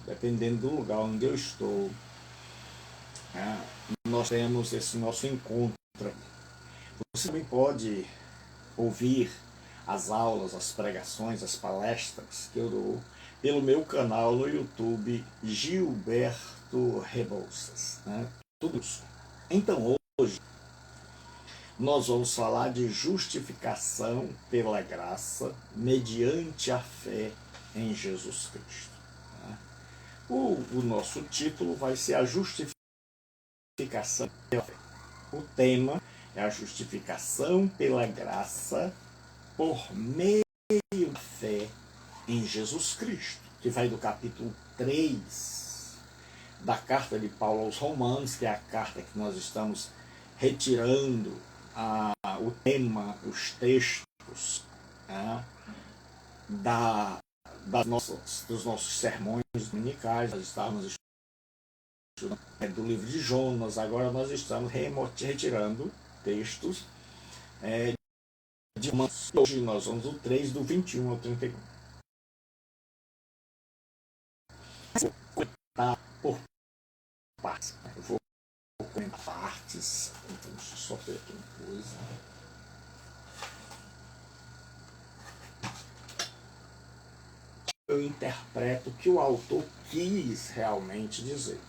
dependendo do lugar onde eu estou, nós temos esse nosso encontro. Você também pode ouvir as aulas, as pregações, as palestras que eu dou pelo meu canal no YouTube, Gilberto Rebouças. Tudo isso. Então hoje nós vamos falar de justificação pela graça mediante a fé em Jesus Cristo. O nosso título vai ser a justificação pela fé. O tema é a justificação pela graça por meio da fé em Jesus Cristo, que vai do capítulo 3 da carta de Paulo aos Romanos, que é a carta que nós estamos retirando o tema, os textos dos nossos sermões dominicais. Nós estávamos estudando do livro de Jonas, agora nós estamos retirando textos de Romanos. Hoje nós vamos do 3, do 21 ao 31. Vou comentar por partes. Eu vou comentar partes. Então, deixa eu só ver aqui uma coisa. Eu interpreto o que o autor quis realmente dizer.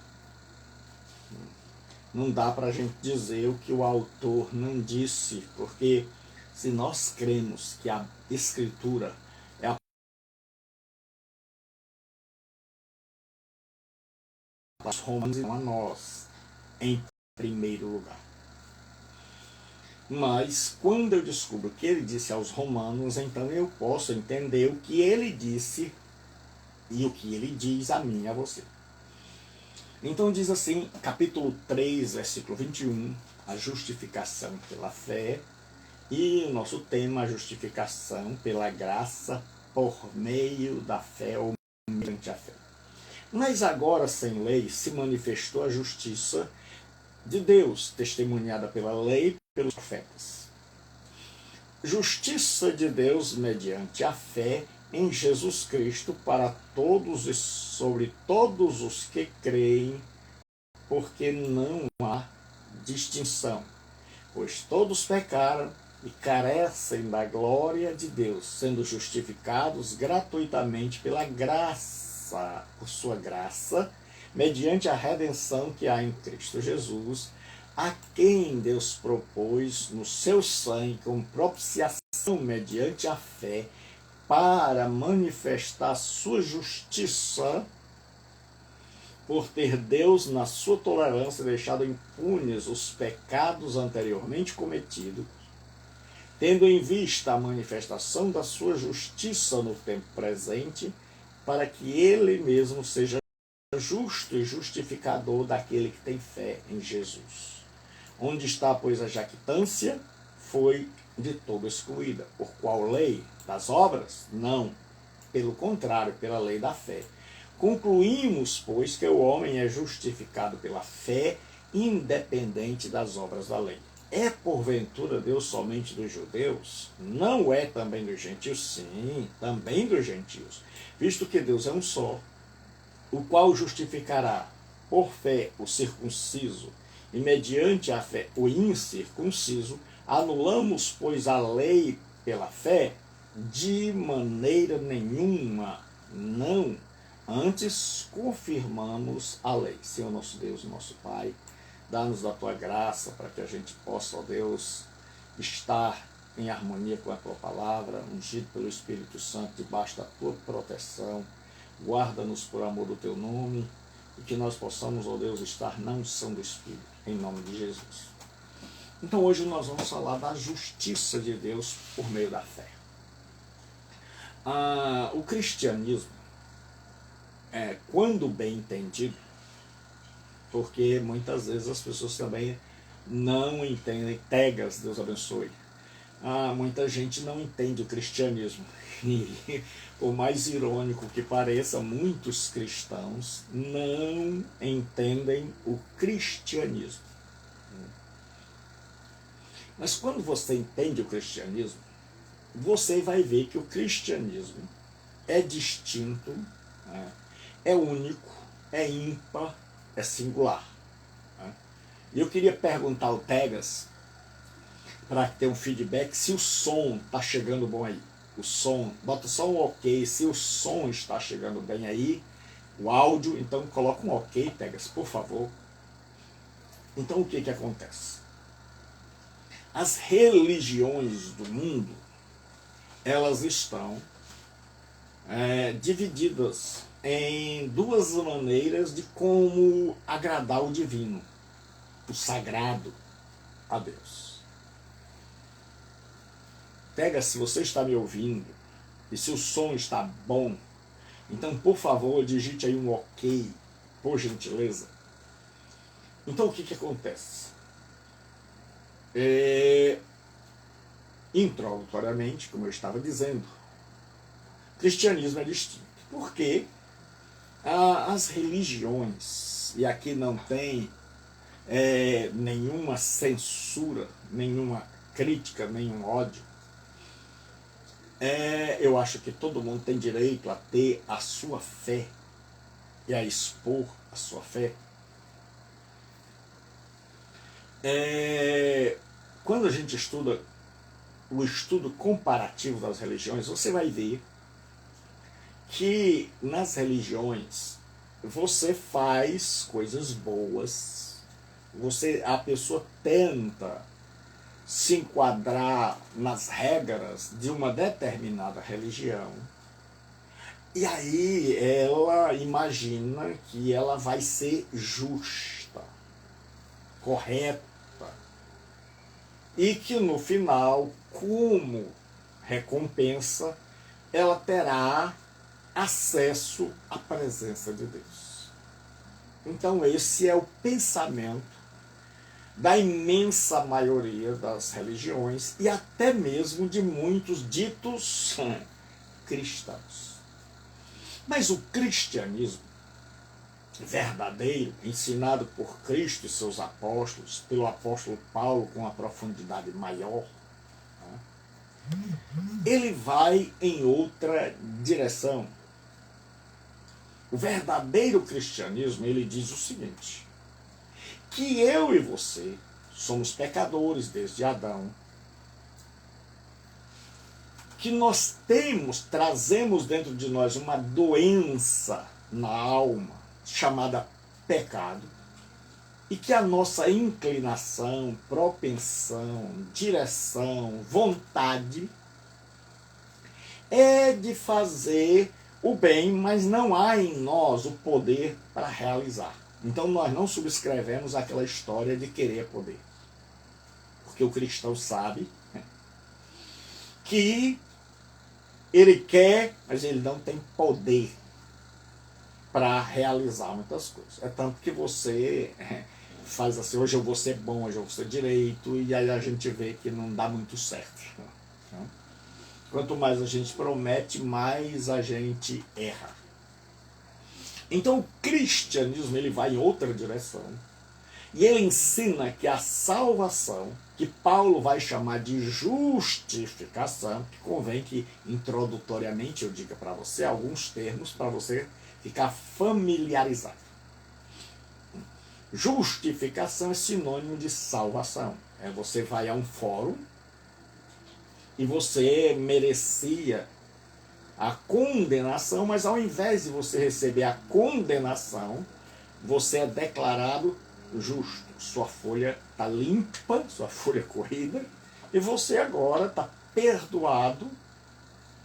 Não dá para a gente dizer o que o autor não disse, porque se nós cremos que a Escritura é a palavra Romanos e não a nós, em primeiro lugar. Mas quando eu descubro o que ele disse aos romanos, então eu posso entender o que ele disse e o que ele diz a mim e a você. Então diz assim, capítulo 3, versículo 21, a justificação pela fé, e o nosso tema, a justificação pela graça por meio da fé ou mediante a fé. Mas agora, sem lei, se manifestou a justiça de Deus, testemunhada pela lei e pelos profetas. Justiça de Deus mediante a fé em Jesus Cristo para todos e sobre todos os que creem, porque não há distinção, pois todos pecaram e carecem da glória de Deus, sendo justificados gratuitamente pela graça, por sua graça, mediante a redenção que há em Cristo Jesus, a quem Deus propôs no seu sangue como propiciação mediante a fé, para manifestar sua justiça, por ter Deus, na sua tolerância, deixado impunes os pecados anteriormente cometidos, tendo em vista a manifestação da sua justiça no tempo presente, para que ele mesmo seja justo e justificador daquele que tem fé em Jesus. Onde está, pois, a jactância? Foi de todo excluída. Por qual lei? Das obras? Não. Pelo contrário, pela lei da fé. Concluímos, pois, que o homem é justificado pela fé, independente das obras da lei. É porventura Deus somente dos judeus? Não é também dos gentios? Sim, também dos gentios. Visto que Deus é um só, o qual justificará por fé o circunciso e mediante a fé o incircunciso, anulamos, pois, a lei pela fé? De maneira nenhuma, não. Antes confirmamos a lei. Senhor nosso Deus, nosso Pai, dá-nos da Tua graça para que a gente possa, ó Deus, estar em harmonia com a Tua palavra, ungido pelo Espírito Santo, debaixo da Tua proteção. Guarda-nos por amor do Teu nome e que nós possamos, ó Deus, estar na unção do Espírito, em nome de Jesus. Então hoje nós vamos falar da justiça de Deus por meio da fé. O cristianismo, quando bem entendido, porque muitas vezes as pessoas também não entendem, Tegas, Deus abençoe, muita gente não entende o cristianismo, e por mais irônico que pareça, muitos cristãos não entendem o cristianismo. Mas quando você entende o cristianismo, você vai ver que o cristianismo é distinto, é único, é ímpar, é singular. Né? E eu queria perguntar ao Tegas, para ter um feedback, se o som está chegando bom aí. O som, bota só um ok, se o som está chegando bem aí, o áudio, então coloca um ok, Tegas, por favor. Então o que que acontece? As religiões do mundo, elas estão divididas em duas maneiras de como agradar o divino, o sagrado a Deus. Pega, se você está me ouvindo e se o som está bom, então por favor digite aí um ok, por gentileza. Então o que que acontece? Introdutoriamente, como eu estava dizendo, o cristianismo é distinto. Porque as religiões, e aqui não tem nenhuma censura, nenhuma crítica, nenhum ódio, eu acho que todo mundo tem direito a ter a sua fé e a expor a sua fé. Quando a gente estuda o estudo comparativo das religiões, você vai ver que nas religiões você faz coisas boas, a pessoa tenta se enquadrar nas regras de uma determinada religião, e aí ela imagina que ela vai ser justa, correta, e que no final, como recompensa, ela terá acesso à presença de Deus. Então esse é o pensamento da imensa maioria das religiões e até mesmo de muitos ditos cristãos. Mas o cristianismo verdadeiro, ensinado por Cristo e seus apóstolos, pelo apóstolo Paulo com uma profundidade maior, ele vai em outra direção. O verdadeiro cristianismo, ele diz o seguinte: que eu e você somos pecadores desde Adão, que nós trazemos dentro de nós uma doença na alma chamada pecado, e que a nossa inclinação, propensão, direção, vontade é de fazer o bem, mas não há em nós o poder para realizar. Então nós não subscrevemos aquela história de querer poder. Porque o cristão sabe que ele quer, mas ele não tem poder para realizar muitas coisas. É tanto que você faz assim, hoje eu vou ser bom, hoje eu vou ser direito, e aí a gente vê que não dá muito certo. Quanto mais a gente promete, mais a gente erra. Então o cristianismo ele vai em outra direção, e ele ensina que a salvação, que Paulo vai chamar de justificação, que convém que introdutoriamente eu diga para você alguns termos para você ficar familiarizado. Justificação é sinônimo de salvação. Você vai a um fórum e você merecia a condenação, mas ao invés de você receber a condenação, você é declarado justo. Sua folha está limpa, sua folha corrida, e você agora está perdoado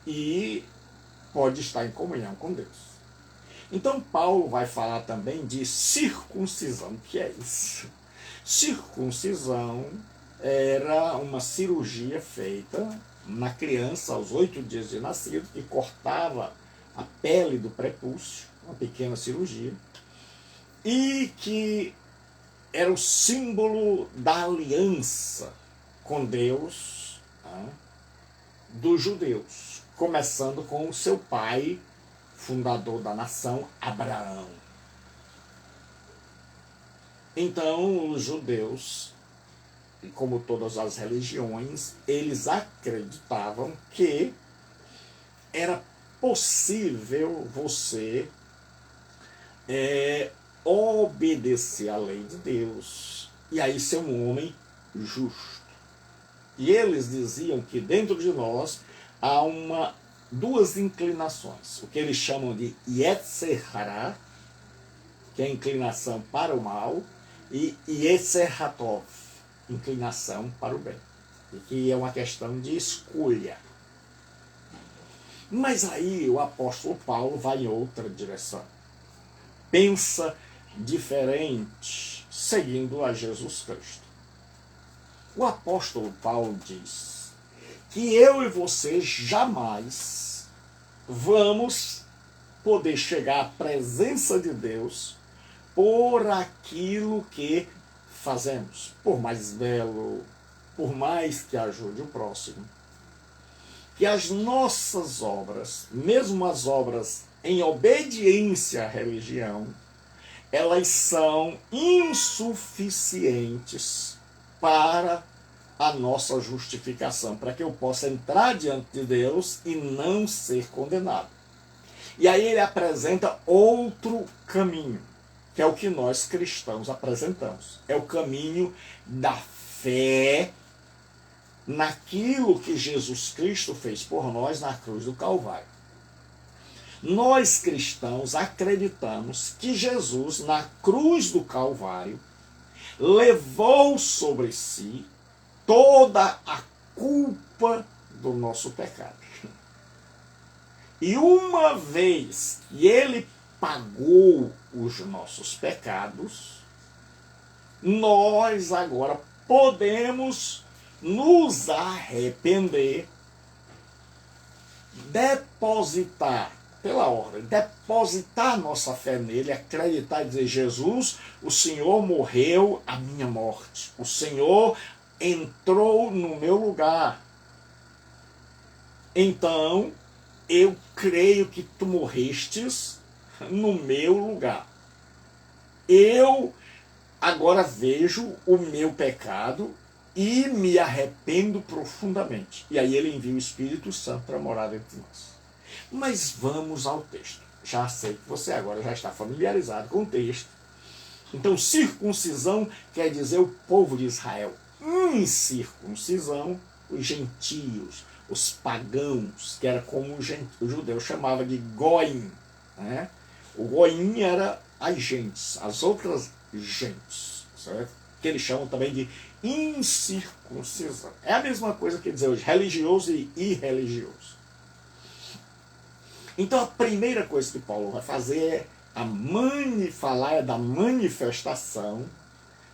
e pode estar em comunhão com Deus. Então Paulo vai falar também de circuncisão. O que é isso? Circuncisão era uma cirurgia feita na criança aos 8 dias de nascido, que cortava a pele do prepúcio, uma pequena cirurgia, e que era o símbolo da aliança com Deus, dos judeus, começando com o seu pai, fundador da nação, Abraão. Então os judeus, e como todas as religiões, eles acreditavam que era possível você obedecer à lei de Deus, e aí ser um homem justo. E eles diziam que dentro de nós há duas inclinações, o que eles chamam de Yetzer Hara, que é a inclinação para o mal, e Yetzer Hatov, inclinação para o bem, e que é uma questão de escolha. Mas aí o apóstolo Paulo vai em outra direção. Pensa diferente, seguindo a Jesus Cristo. O apóstolo Paulo diz que eu e você jamais vamos poder chegar à presença de Deus por aquilo que fazemos, por mais belo, por mais que ajude o próximo. Que as nossas obras, mesmo as obras em obediência à religião, elas são insuficientes para a nossa justificação, para que eu possa entrar diante de Deus e não ser condenado. E aí ele apresenta outro caminho, que é o que nós cristãos apresentamos. É o caminho da fé naquilo que Jesus Cristo fez por nós na cruz do Calvário. Nós cristãos acreditamos que Jesus, na cruz do Calvário, levou sobre si toda a culpa do nosso pecado. E uma vez que ele pagou os nossos pecados, nós agora podemos nos arrepender, depositar, pela ordem, depositar nossa fé nele, acreditar e dizer: Jesus, o Senhor morreu a minha morte, o Senhor entrou no meu lugar, então eu creio que tu morrestes no meu lugar. Eu agora vejo o meu pecado e me arrependo profundamente. E aí ele envia o Espírito Santo para morar entre nós. Mas vamos ao texto. Já sei que você agora já está familiarizado com o texto. Então, circuncisão quer dizer o povo de Israel. Incircuncisão, os gentios, os pagãos, que era como o judeu chamava de goim. Né? O goim era as gentes, as outras gentes, certo? Que eles chamam também de incircuncisão. É a mesma coisa que dizer hoje, religioso e irreligioso. Então a primeira coisa que Paulo vai fazer é falar da manifestação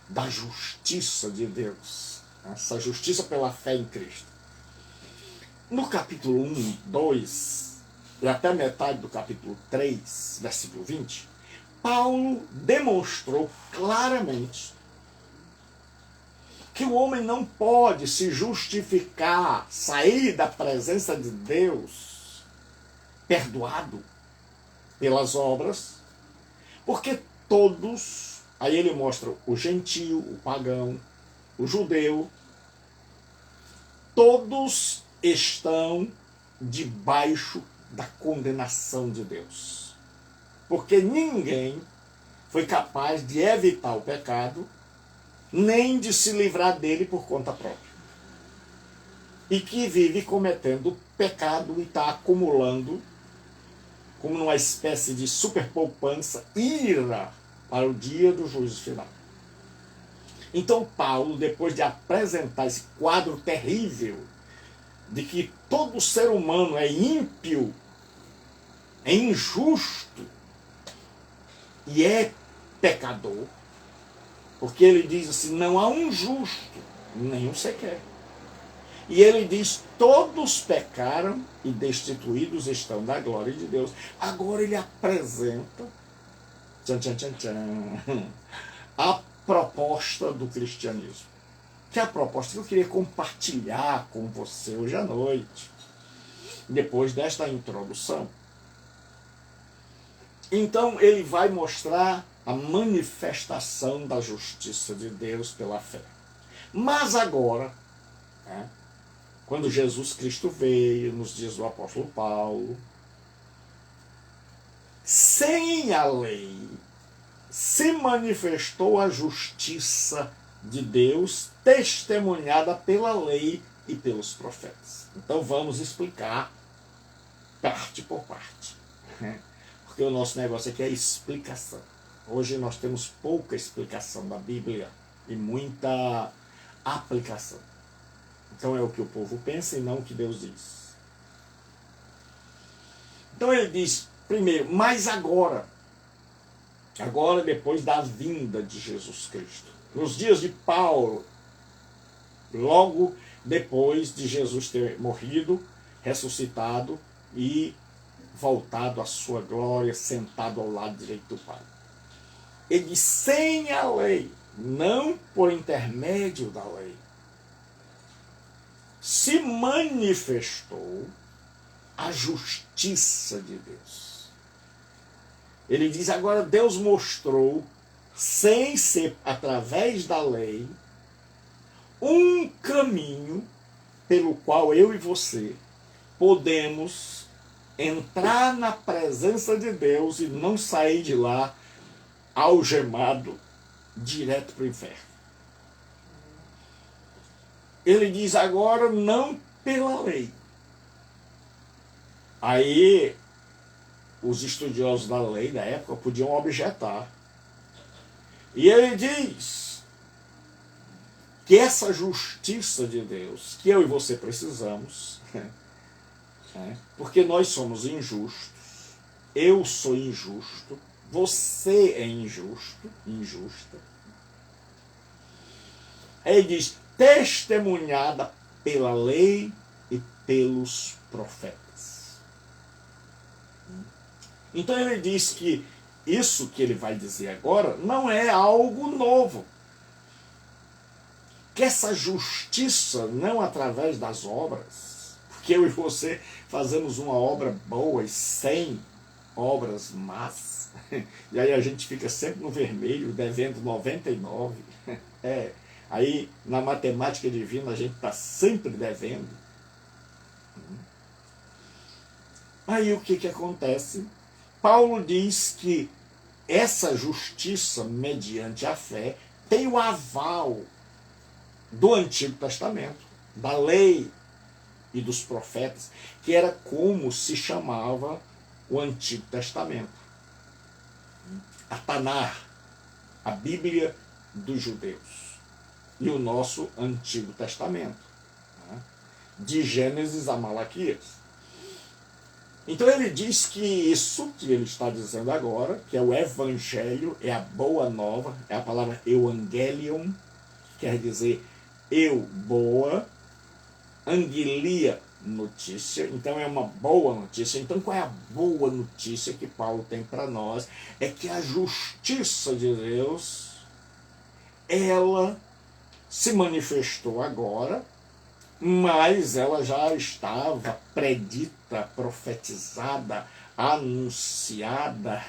da justiça de Deus. Essa justiça pela fé em Cristo. No capítulo 1, 2 e até metade do capítulo 3, versículo 20, Paulo demonstrou claramente que o homem não pode se justificar, sair da presença de Deus perdoado pelas obras, porque todos, aí ele mostra o gentio, o pagão, o judeu, todos estão debaixo da condenação de Deus. Porque ninguém foi capaz de evitar o pecado, nem de se livrar dele por conta própria. E que vive cometendo pecado e está acumulando, como numa espécie de superpoupança, ira para o dia do juízo final. Então Paulo, depois de apresentar esse quadro terrível de que todo ser humano é ímpio, é injusto e é pecador, porque ele diz assim: não há um justo, nenhum sequer. E ele diz: todos pecaram e destituídos estão da glória de Deus. Agora ele apresenta a proposta do cristianismo, que é a proposta que eu queria compartilhar com você hoje à noite, depois desta introdução. Então ele vai mostrar a manifestação da justiça de Deus pela fé. Mas agora, quando Jesus Cristo veio, nos dias do apóstolo Paulo, sem a lei se manifestou a justiça de Deus, testemunhada pela lei e pelos profetas. Então vamos explicar parte por parte, porque o nosso negócio aqui é explicação. Hoje nós temos pouca explicação da Bíblia e muita aplicação. Então é o que o povo pensa e não o que Deus diz. Então ele diz, primeiro, mas agora depois da vinda de Jesus Cristo. Nos dias de Paulo, logo depois de Jesus ter morrido, ressuscitado e voltado à sua glória, sentado ao lado direito do Pai. Ele diz, sem a lei, não por intermédio da lei, se manifestou a justiça de Deus. Ele diz, agora Deus mostrou, sem ser através da lei, um caminho pelo qual eu e você podemos entrar na presença de Deus e não sair de lá algemado direto para o inferno. Ele diz agora não pela lei. Aí os estudiosos da lei da época podiam objetar. E ele diz que essa justiça de Deus, que eu e você precisamos, porque nós somos injustos, eu sou injusto, você é injusto, injusta. Ele diz, testemunhada pela lei e pelos profetas. Então ele diz que isso que ele vai dizer agora não é algo novo. Que essa justiça, não através das obras, porque eu e você fazemos uma obra boa e 100 obras más, e aí a gente fica sempre no vermelho, devendo 99. Aí na matemática divina a gente está sempre devendo. Aí o que acontece? Paulo diz que essa justiça mediante a fé tem o aval do Antigo Testamento, da lei e dos profetas, que era como se chamava o Antigo Testamento. A Tanar, a Bíblia dos judeus, e o nosso Antigo Testamento, de Gênesis a Malaquias. Então ele diz que isso que ele está dizendo agora, que é o Evangelho, é a boa nova, é a palavra Evangelion, quer dizer eu, boa, angelia, notícia, então é uma boa notícia. Então qual é a boa notícia que Paulo tem para nós? É que a justiça de Deus, ela se manifestou agora, mas ela já estava predita, profetizada, anunciada,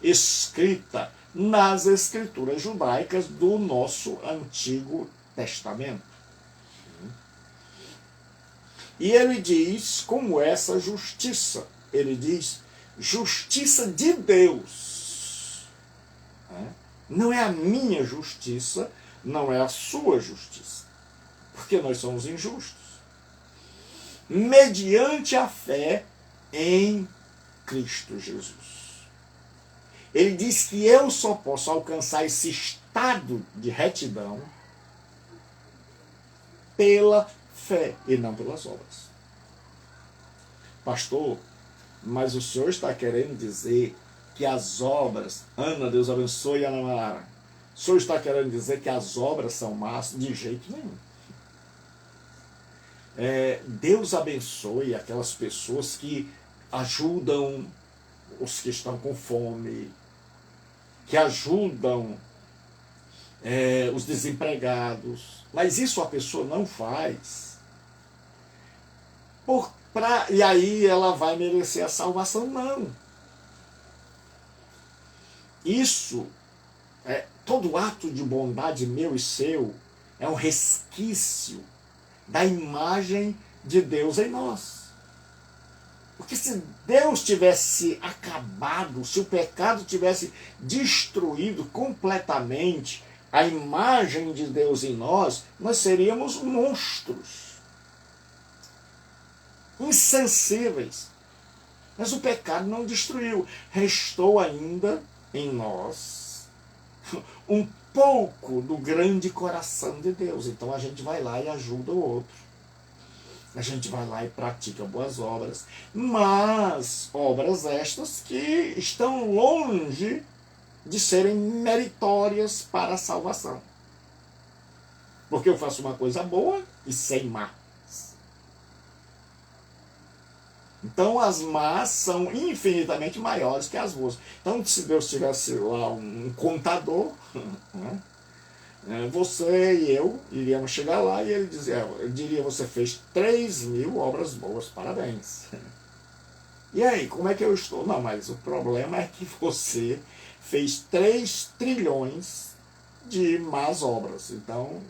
escrita nas escrituras judaicas do nosso Antigo Testamento. E ele diz como essa justiça, ele diz justiça de Deus. Não é a minha justiça, não é a sua justiça, porque nós somos injustos. Mediante a fé em Cristo Jesus. Ele diz que eu só posso alcançar esse estado de retidão pela fé e não pelas obras. Pastor, mas o senhor está querendo dizer que as obras, Ana, Deus abençoe, Ana Mara, o senhor está querendo dizer que as obras são más? De jeito nenhum. Deus abençoe aquelas pessoas que ajudam os que estão com fome, que ajudam os desempregados, mas isso a pessoa não faz e aí ela vai merecer a salvação. Não. Isso, todo ato de bondade meu e seu é um resquício da imagem de Deus em nós. Porque se Deus tivesse acabado, se o pecado tivesse destruído completamente a imagem de Deus em nós, nós seríamos monstros, insensíveis. Mas o pecado não destruiu. Restou ainda em nós um pouco do grande coração de Deus. Então a gente vai lá e ajuda o outro. A gente vai lá e pratica boas obras, mas obras estas que estão longe de serem meritórias para a salvação. Porque eu faço uma coisa boa e sem má. Então as más são infinitamente maiores que as boas. Então se Deus tivesse lá um contador, né? Você e eu iríamos chegar lá e ele diria, você fez 3.000 obras boas, parabéns. E aí, como é que eu estou? Não, mas o problema é que você fez 3 trilhões de más obras. Então,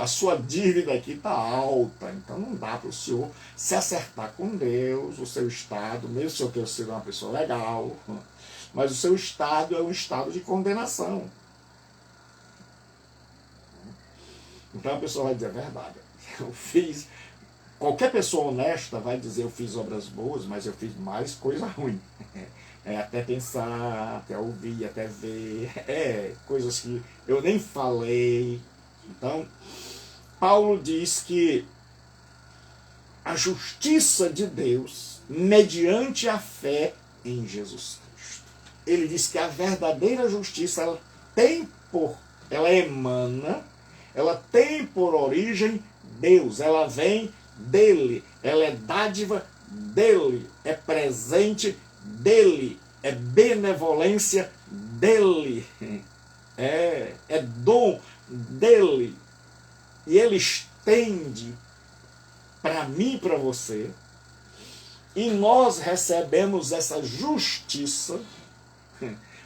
a sua dívida aqui está alta. Então, não dá para o senhor se acertar com Deus, o seu estado, mesmo se eu tenha sido uma pessoa legal, mas o seu estado é um estado de condenação. Então a pessoa vai dizer a verdade. Eu fiz. Qualquer pessoa honesta vai dizer eu fiz obras boas, mas eu fiz mais coisa ruim. Até pensar, até ouvir, até ver. Coisas que eu nem falei. Então, Paulo diz que a justiça de Deus, mediante a fé em Jesus Cristo. Ele diz que a verdadeira justiça, ela emana, ela tem por origem Deus, ela vem dele, ela é dádiva dele, é presente dele, é benevolência dele, é dom dele, e ele estende para mim e para você, e nós recebemos essa justiça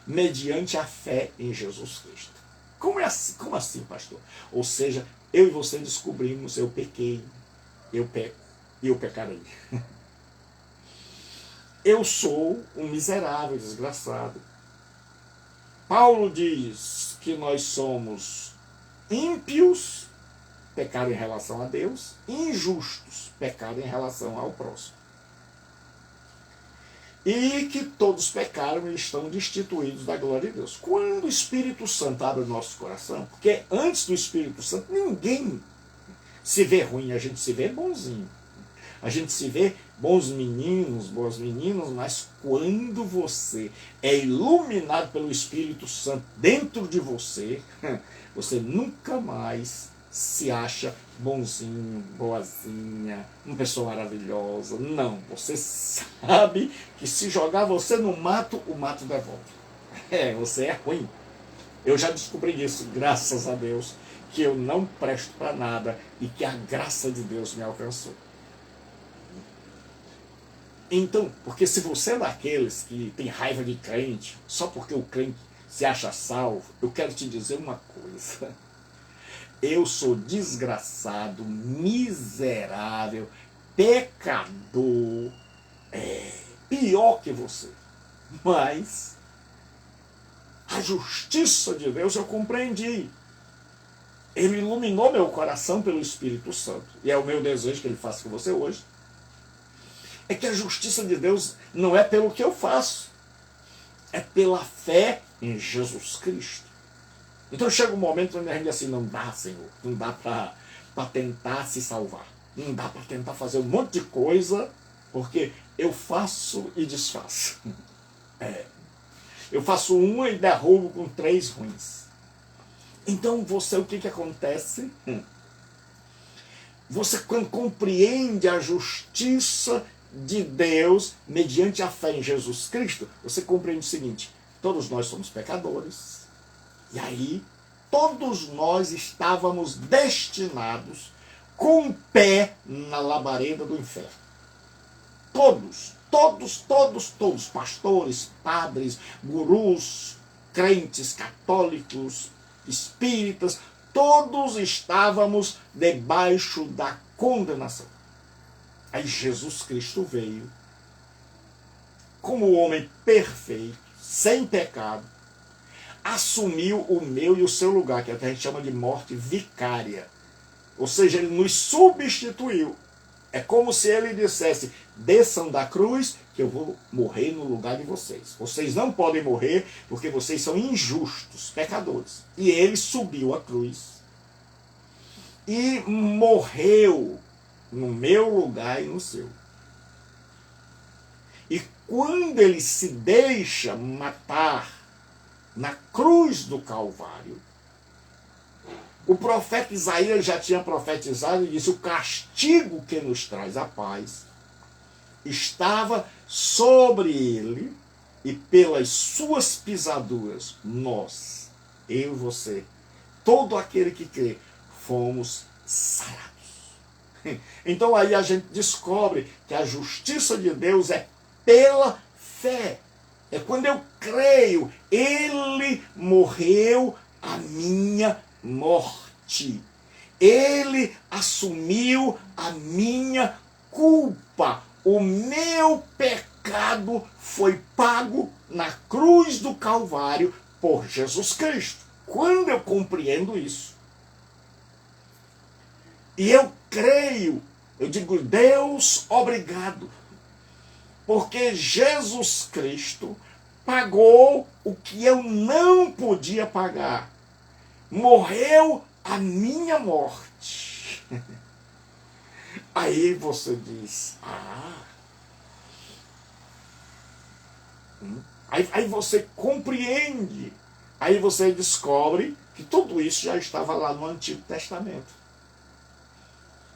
mediante a fé em Jesus Cristo. Como assim, pastor? Ou seja, eu e você descobrimos, eu pequei, eu peco e eu pecarei. Eu sou um miserável, desgraçado. Paulo diz que nós somos ímpios, pecado em relação a Deus, e injustos, pecado em relação ao próximo. E que todos pecaram e estão destituídos da glória de Deus. Quando o Espírito Santo abre o nosso coração, porque antes do Espírito Santo ninguém se vê ruim, a gente se vê bonzinho. A gente se vê bons meninos, boas meninas, mas quando você é iluminado pelo Espírito Santo dentro de você, você nunca mais se acha bonzinho, boazinha, uma pessoa maravilhosa. Não, você sabe que se jogar você no mato, o mato devolve. Você é ruim. Eu já descobri isso, graças a Deus, que eu não presto para nada e que a graça de Deus me alcançou. Então, porque se você é daqueles que tem raiva de crente, só porque o crente se acha salvo, eu quero te dizer uma coisa. Eu sou desgraçado, miserável, pecador, pior que você. Mas a justiça de Deus eu compreendi. Ele iluminou meu coração pelo Espírito Santo. E é o meu desejo que ele faça com você hoje. É que a justiça de Deus não é pelo que eu faço. É pela fé em Jesus Cristo. Então chega um momento onde a gente diz assim, não dá, Senhor, não dá para tentar se salvar. Não dá para tentar fazer um monte de coisa, porque eu faço e desfaço. Eu faço uma e derrubo com 3 ruins. Então você, o que acontece? Você, quando compreende a justiça de Deus, mediante a fé em Jesus Cristo, você compreende o seguinte, todos nós somos pecadores, e aí todos nós estávamos destinados com o pé na labareda do inferno. Todos, pastores, padres, gurus, crentes, católicos, espíritas, todos estávamos debaixo da condenação. Aí Jesus Cristo veio como homem perfeito, sem pecado, assumiu o meu e o seu lugar, que é o que a gente chama de morte vicária. Ou seja, ele nos substituiu. É como se ele dissesse: desçam da cruz que eu vou morrer no lugar de vocês. Vocês não podem morrer porque vocês são injustos, pecadores. E ele subiu a cruz e morreu no meu lugar e no seu. E quando ele se deixa matar na cruz do Calvário, o profeta Isaías já tinha profetizado e disse: o castigo que nos traz a paz estava sobre ele, e pelas suas pisaduras nós, eu e você, todo aquele que crê, fomos sarados. Então aí a gente descobre que a justiça de Deus é pela fé. É quando eu creio, ele morreu a minha morte. Ele assumiu a minha culpa. O meu pecado foi pago na cruz do Calvário por Jesus Cristo. Quando eu compreendo isso, e eu creio, eu digo: Deus, obrigado, porque Jesus Cristo pagou o que eu não podia pagar. Morreu a minha morte. Aí você diz: Aí você compreende. Aí você descobre que tudo isso já estava lá no Antigo Testamento.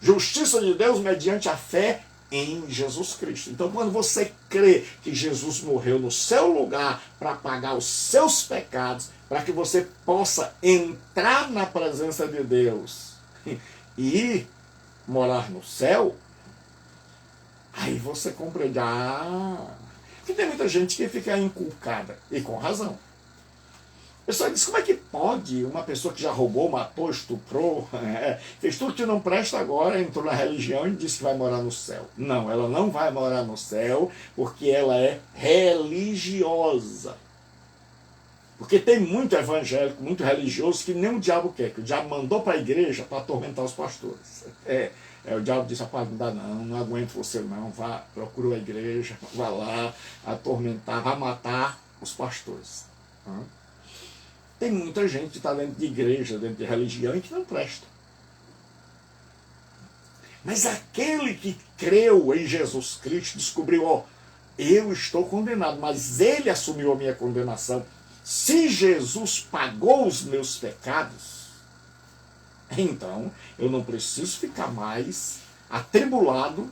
Justiça de Deus mediante a fé em Jesus Cristo. Então, quando você crê que Jesus morreu no seu lugar para pagar os seus pecados, para que você possa entrar na presença de Deus e morar no céu, aí você compreende. Porque tem muita gente que fica inculcada, e com razão. A pessoa diz: como é que pode uma pessoa que já roubou, matou, estuprou, fez tudo que não presta, agora entrou na religião e disse que vai morar no céu? Não, ela não vai morar no céu porque ela é religiosa. Porque tem muito evangélico, muito religioso que nem o diabo quer, que o diabo mandou para a igreja para atormentar os pastores. O diabo disse: rapaz, não dá não aguento você não, vá, procura a igreja, vá lá atormentar, vá matar os pastores. Tem muita gente que está dentro de igreja, dentro de religião, e que não presta. Mas aquele que creu em Jesus Cristo descobriu: eu estou condenado, mas ele assumiu a minha condenação. Se Jesus pagou os meus pecados, então eu não preciso ficar mais atribulado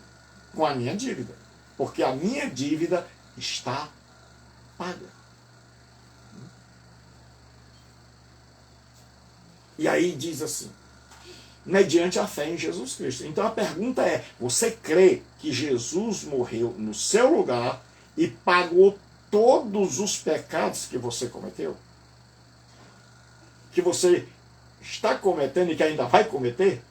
com a minha dívida, porque a minha dívida está paga. E aí diz assim: mediante a fé em Jesus Cristo. Então a pergunta é: você crê que Jesus morreu no seu lugar e pagou todos os pecados que você cometeu? Que você está cometendo e que ainda vai cometer?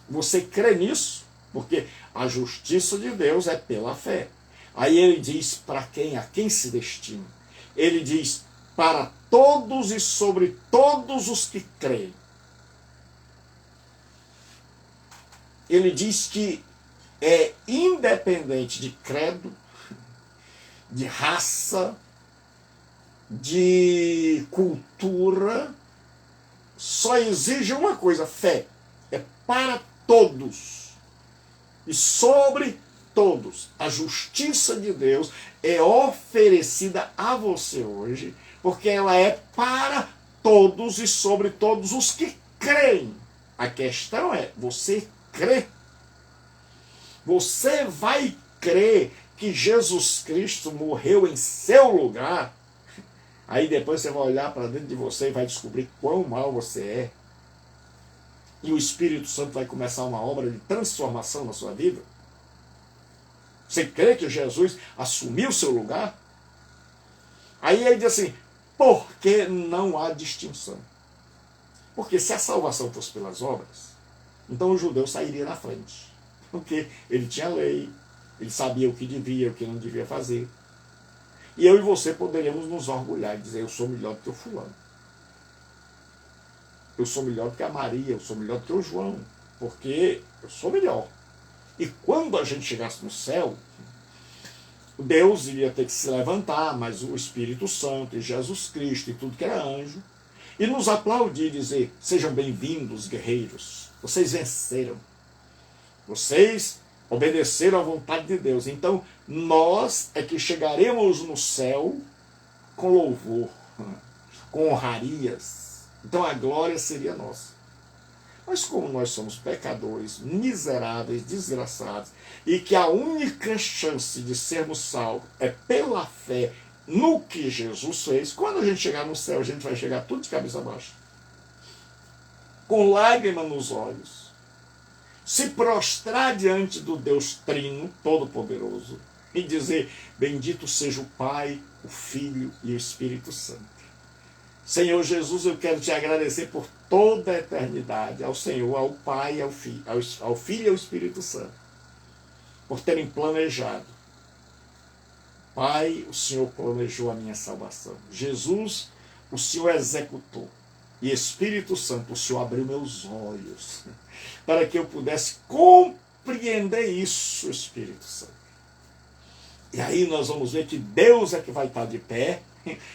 Você crê nisso? Porque a justiça de Deus é pela fé. Aí ele diz para quem? A quem se destina? Ele diz: para todos e sobre todos os que creem. Ele diz que é independente de credo, de raça, de cultura, só exige uma coisa: fé. É para todos e sobre todos. A justiça de Deus é oferecida a você hoje, porque ela é para todos e sobre todos os que creem. A questão é: você crê? Você vai crer que Jesus Cristo morreu em seu lugar? Aí depois você vai olhar para dentro de você e vai descobrir quão mal você é. E o Espírito Santo vai começar uma obra de transformação na sua vida. Você crê que Jesus assumiu o seu lugar? Aí ele diz assim: porque não há distinção. Porque se a salvação fosse pelas obras, então o judeu sairia na frente. Porque ele tinha lei, Ele sabia o que devia, o que não devia fazer. E eu e você poderíamos nos orgulhar e dizer, eu sou melhor do que o fulano. Eu sou melhor do que a Maria, eu sou melhor do que o João, porque eu sou melhor. E quando a gente chegasse no céu, Deus iria ter que se levantar, mas o Espírito Santo e Jesus Cristo e tudo que era anjo, e nos aplaudir e dizer, sejam bem-vindos, guerreiros, vocês venceram, vocês obedeceram à vontade de Deus. Então, nós é que chegaremos no céu com louvor, com honrarias. Então, a glória seria nossa. Mas como nós somos pecadores, miseráveis, desgraçados, e que a única chance de sermos salvos é pela fé no que Jesus fez, quando a gente chegar no céu, a gente vai chegar tudo de cabeça baixa, com lágrima nos olhos, se prostrar diante do Deus Trino, Todo-Poderoso, e dizer, bendito seja o Pai, o Filho e o Espírito Santo. Senhor Jesus, eu quero te agradecer por toda a eternidade, ao Senhor, ao Pai, ao Filho e ao Espírito Santo, por terem planejado. Pai, o Senhor planejou a minha salvação. Jesus, o Senhor executou. E Espírito Santo, o Senhor abriu meus olhos para que eu pudesse compreender isso, Espírito Santo. E aí nós vamos ver que Deus é que vai estar de pé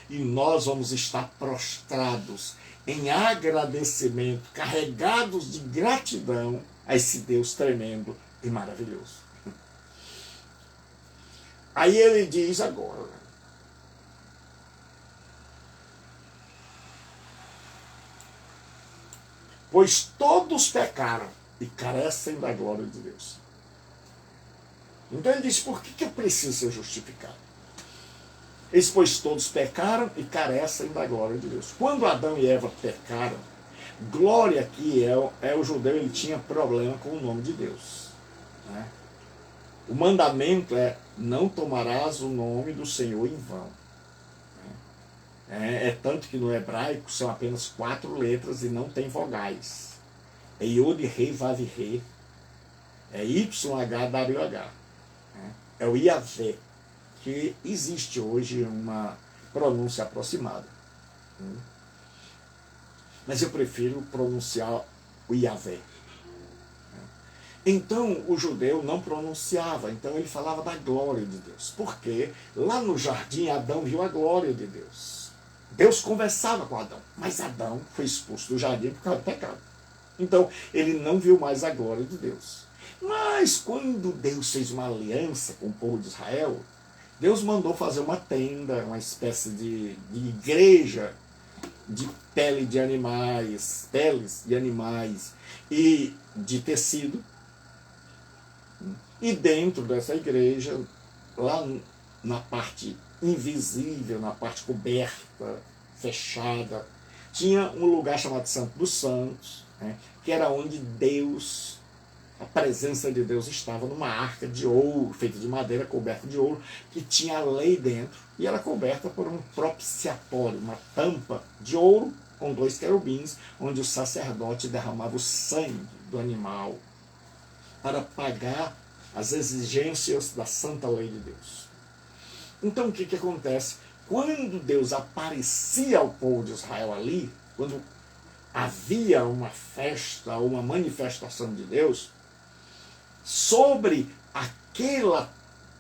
e nós vamos estar prostrados em agradecimento, carregados de gratidão a esse Deus tremendo e maravilhoso. Aí ele diz agora, pois todos pecaram e carecem da glória de Deus. Então ele diz, por que eu preciso ser justificado? Eles, pois todos pecaram e carecem da glória de Deus. Quando Adão e Eva pecaram, glória aqui o judeu, ele tinha problema com o nome de Deus. Né? O mandamento é, não tomarás o nome do Senhor em vão. É tanto que no hebraico são apenas 4 letras e não tem vogais. É Yod, Rei, Vav, Rei. É YHWH. É o Iavé, que existe hoje uma pronúncia aproximada. Mas eu prefiro pronunciar o Iavé. Então o judeu não pronunciava, então ele falava da glória de Deus. Porque lá no jardim Adão viu a glória de Deus. Deus conversava com Adão, mas Adão foi expulso do jardim por causa do pecado. Então ele não viu mais a glória de Deus. Mas quando Deus fez uma aliança com o povo de Israel, Deus mandou fazer uma tenda, uma espécie de igreja de peles de animais e de tecido. E dentro dessa igreja, lá na parte invisível, na parte coberta, fechada, tinha um lugar chamado Santo dos Santos, né, que era onde Deus, a presença de Deus estava numa arca de ouro, feita de madeira, coberta de ouro, que tinha a lei dentro, e era coberta por um propiciatório, uma tampa de ouro com 2 querubins, onde o sacerdote derramava o sangue do animal para pagar as exigências da santa lei de Deus. Então o que acontece? Quando Deus aparecia ao povo de Israel ali, quando havia uma festa, uma manifestação de Deus, sobre aquela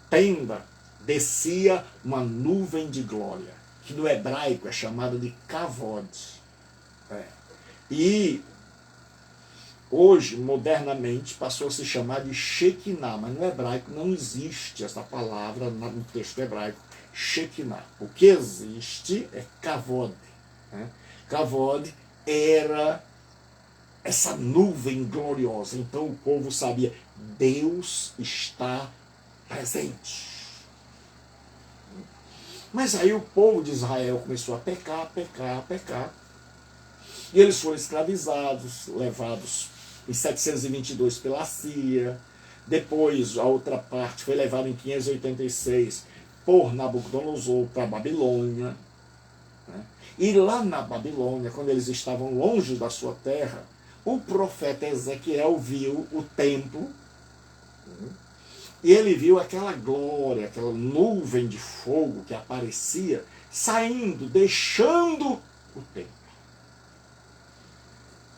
tenda descia uma nuvem de glória, que no hebraico é chamada de kavod. E hoje, modernamente, passou a se chamar de Shekinah, mas no hebraico não existe essa palavra no texto hebraico, Shekinah. O que existe é kavod. Kavod era essa nuvem gloriosa. Então o povo sabia, Deus está presente. Mas aí o povo de Israel começou a pecar. E eles foram escravizados, levados em 722 pela Síria. Depois a outra parte foi levada em 586 por Nabucodonosor para a Babilônia. E lá na Babilônia, quando eles estavam longe da sua terra, o profeta Ezequiel viu o templo E ele viu aquela glória, aquela nuvem de fogo que aparecia, saindo, deixando o templo.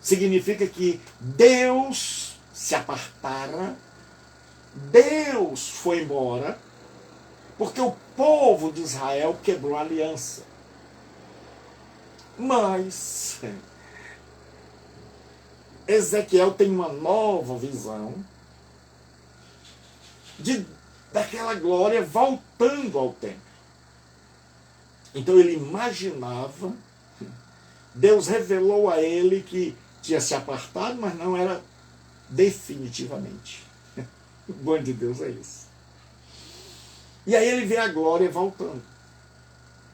Significa que Deus se apartara, Deus foi embora, porque o povo de Israel quebrou a aliança. Mas Ezequiel tem uma nova visão daquela glória voltando ao templo. Então ele imaginava, Deus revelou a ele que tinha se apartado, mas não era definitivamente. O bom de Deus é isso. E aí ele vê a glória voltando.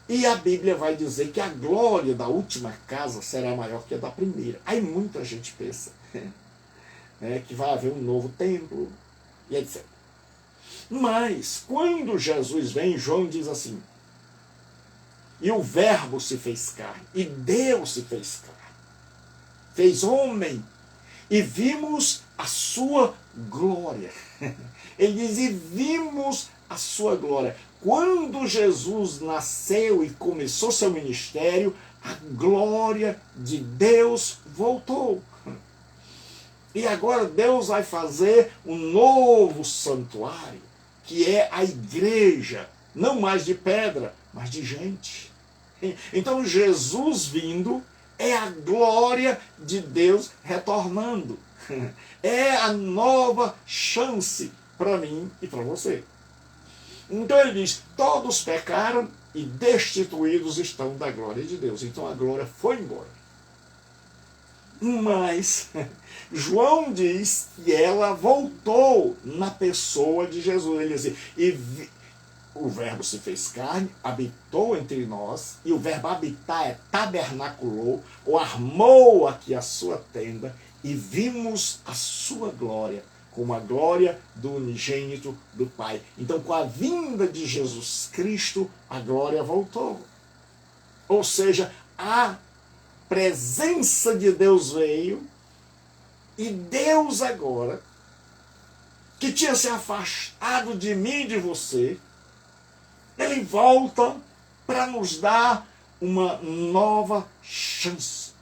E a Bíblia vai dizer que a glória da última casa será maior que a da primeira. Aí muita gente pensa que vai haver um novo templo e etc. Mas, quando Jesus vem, João diz assim, e o verbo se fez carne, e Deus se fez carne, fez homem, e vimos a sua glória. Ele diz, e vimos a sua glória. Quando Jesus nasceu e começou seu ministério, a glória de Deus voltou. E agora Deus vai fazer um novo santuário, que é a igreja, não mais de pedra, mas de gente. Então Jesus vindo é a glória de Deus retornando. É a nova chance para mim e para você. Então ele diz, todos pecaram e destituídos estão da glória de Deus. Então a glória foi embora. Mas João diz que ela voltou na pessoa de Jesus. Ele diz assim, o verbo se fez carne, habitou entre nós, e o verbo habitar é tabernaculou, ou armou aqui a sua tenda, e vimos a sua glória, como a glória do unigênito do Pai. Então, com a vinda de Jesus Cristo, a glória voltou. Ou seja, a presença de Deus veio, e Deus agora, que tinha se afastado de mim e de você, ele volta para nos dar uma nova chance.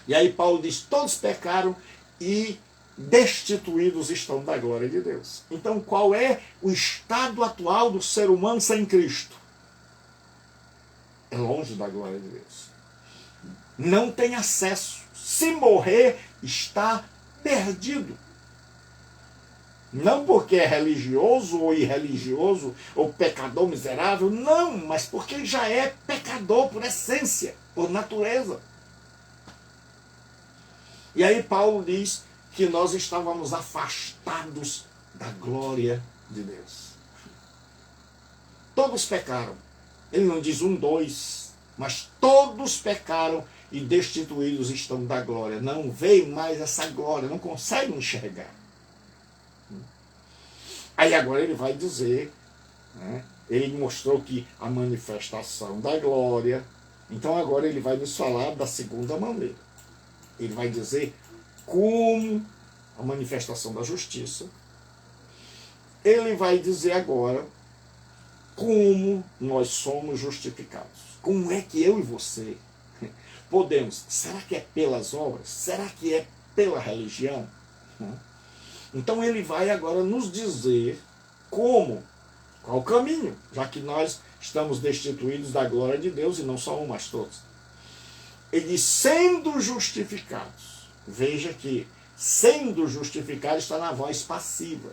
E aí Paulo diz, todos pecaram e destituídos estão da glória de Deus. Então qual é o estado atual do ser humano sem Cristo? É longe da glória de Deus. Não tem acesso. Se morrer, está perdido. Não porque é religioso ou irreligioso, ou pecador miserável, não, mas porque ele já é pecador por essência, por natureza. E aí Paulo diz que nós estávamos afastados da glória de Deus. Todos pecaram. Ele não diz 1, 2, mas todos pecaram e destituídos estão da glória. Não veio mais essa glória, não conseguem enxergar. Aí agora ele vai dizer, ele mostrou que a manifestação da glória, então agora ele vai nos falar da segunda maneira. Ele vai dizer como a manifestação da justiça. Ele vai dizer agora como nós somos justificados. Como é que eu e você podemos? Será que é pelas obras? Será que é pela religião? Então ele vai agora nos dizer qual o caminho, já que nós estamos destituídos da glória de Deus e não só um, mas todos. Ele diz, sendo justificados. Veja que sendo justificado está na voz passiva.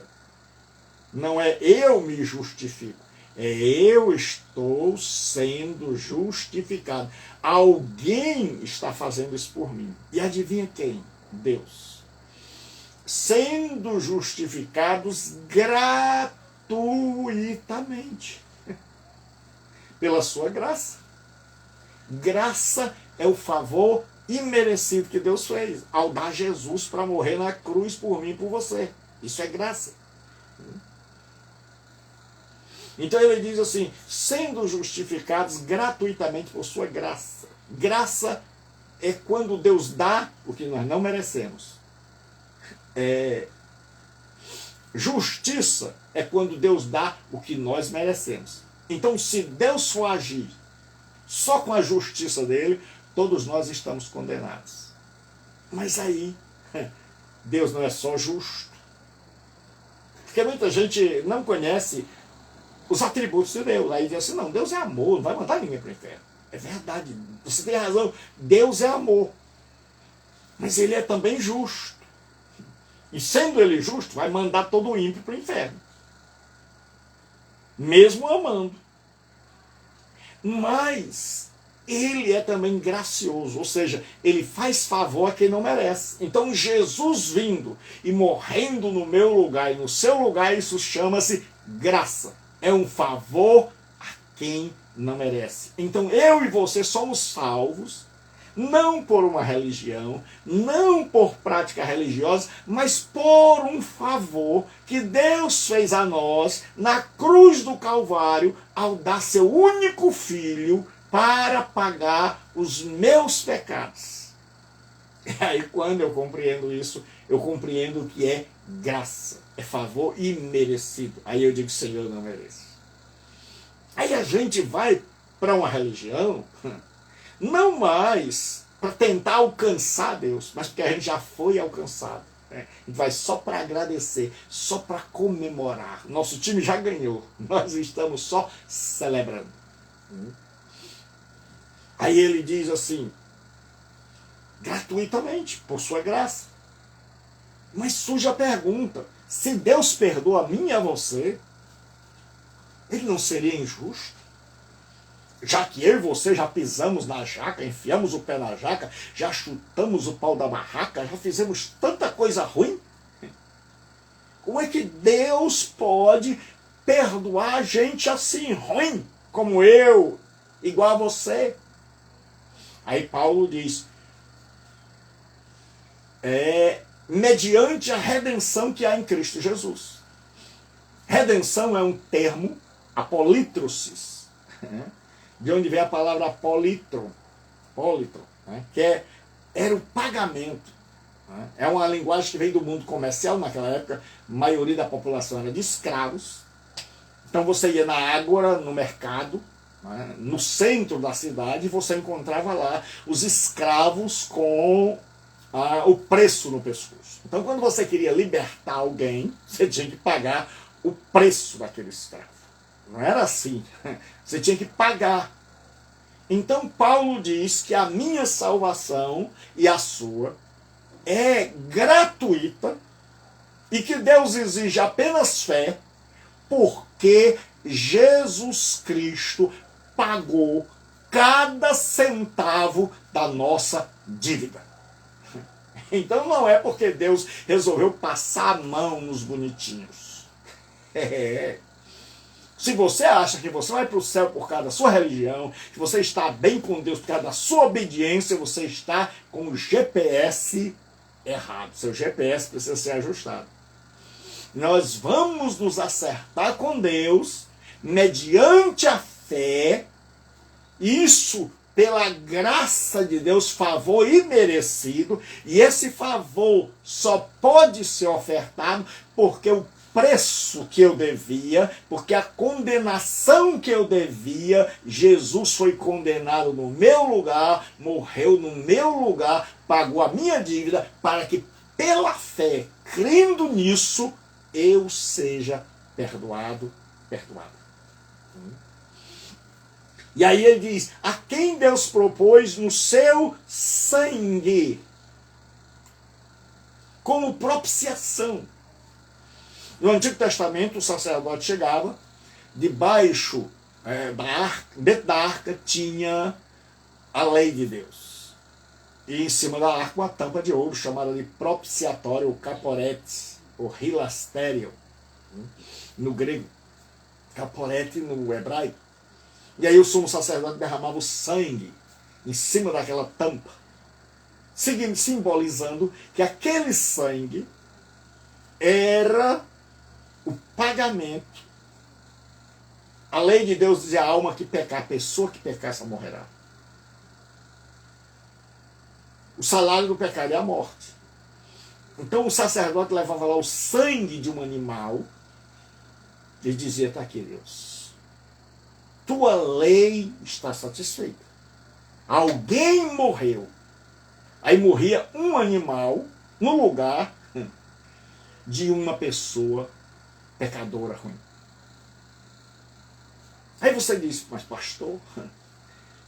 Não é eu me justifico, é eu estou sendo justificado. Alguém está fazendo isso por mim. E adivinha quem? Deus. Sendo justificados gratuitamente pela sua graça. Graça é o favor imerecido que Deus fez ao dar Jesus para morrer na cruz por mim e por você. Isso é graça. Então ele diz assim, sendo justificados gratuitamente por sua graça. Graça é quando Deus dá o que nós não merecemos. Justiça é quando Deus dá o que nós merecemos. Então, se Deus for agir só com a justiça dele, todos nós estamos condenados. Mas aí, Deus não é só justo. Porque muita gente não conhece os atributos de Deus. Aí diz assim, não, Deus é amor, não vai mandar ninguém para o inferno. É verdade, você tem razão, Deus é amor. Mas ele é também justo. E sendo ele justo, vai mandar todo o ímpio para o inferno. Mesmo amando. Mas ele é também gracioso, ou seja, ele faz favor a quem não merece. Então Jesus vindo e morrendo no meu lugar e no seu lugar, isso chama-se graça. É um favor a quem não merece. Então eu e você somos salvos, não por uma religião, não por prática religiosa, mas por um favor que Deus fez a nós na cruz do Calvário ao dar seu único filho para pagar os meus pecados. E aí quando eu compreendo isso, eu compreendo que é graça, é favor imerecido. Aí eu digo, Senhor, eu não mereço. Aí a gente vai para uma religião, não mais para tentar alcançar Deus, mas porque a gente já foi alcançado. Né? A gente vai só para agradecer, só para comemorar. Nosso time já ganhou, nós estamos só celebrando. Aí ele diz assim, gratuitamente, por sua graça. Mas surge a pergunta, se Deus perdoa a mim e a você, ele não seria injusto? Já que eu e você já pisamos na jaca, enfiamos o pé na jaca, já chutamos o pau da barraca, já fizemos tanta coisa ruim, como é que Deus pode perdoar a gente assim, ruim, como eu, igual a você? Aí Paulo diz, mediante a redenção que há em Cristo Jesus. Redenção é um termo, apolítrosis, de onde vem a palavra politro, né, que era o pagamento. Né, é uma linguagem que vem do mundo comercial. Naquela época, a maioria da população era de escravos. Então você ia na Ágora, no mercado, né, no centro da cidade, e você encontrava lá os escravos com o preço no pescoço. Então quando você queria libertar alguém, você tinha que pagar o preço daquele escravo. Não era assim. Você tinha que pagar. Então Paulo diz que a minha salvação e a sua é gratuita e que Deus exige apenas fé porque Jesus Cristo pagou cada centavo da nossa dívida. Então não é porque Deus resolveu passar a mão nos bonitinhos. Se você acha que você vai para o céu por causa da sua religião, que você está bem com Deus por causa da sua obediência, você está com o GPS errado. Seu GPS precisa ser ajustado. Nós vamos nos acertar com Deus mediante a fé, isso pela graça de Deus, favor imerecido, e esse favor só pode ser ofertado porque o preço que eu devia, porque a condenação que eu devia, Jesus foi condenado no meu lugar, morreu no meu lugar, pagou a minha dívida, para que pela fé, crendo nisso, eu seja perdoado. E aí ele diz, a quem Deus propôs no seu sangue, como propiciação. No Antigo Testamento, o sacerdote chegava, debaixo dentro da arca tinha a lei de Deus. E em cima da arca uma tampa de ouro chamada de propiciatório, ou caporete, ou hilastério, no grego, caporete no hebraico. E aí o sumo sacerdote derramava o sangue em cima daquela tampa, simbolizando que aquele sangue era o pagamento. A lei de Deus dizia: a alma que pecar, a pessoa que pecar, essa morrerá. O salário do pecado é a morte. Então o sacerdote levava lá o sangue de um animal e dizia: está aqui, Deus, tua lei está satisfeita. Alguém morreu. Aí morria um animal no lugar de uma pessoa pecadora ruim. Aí você diz: mas pastor,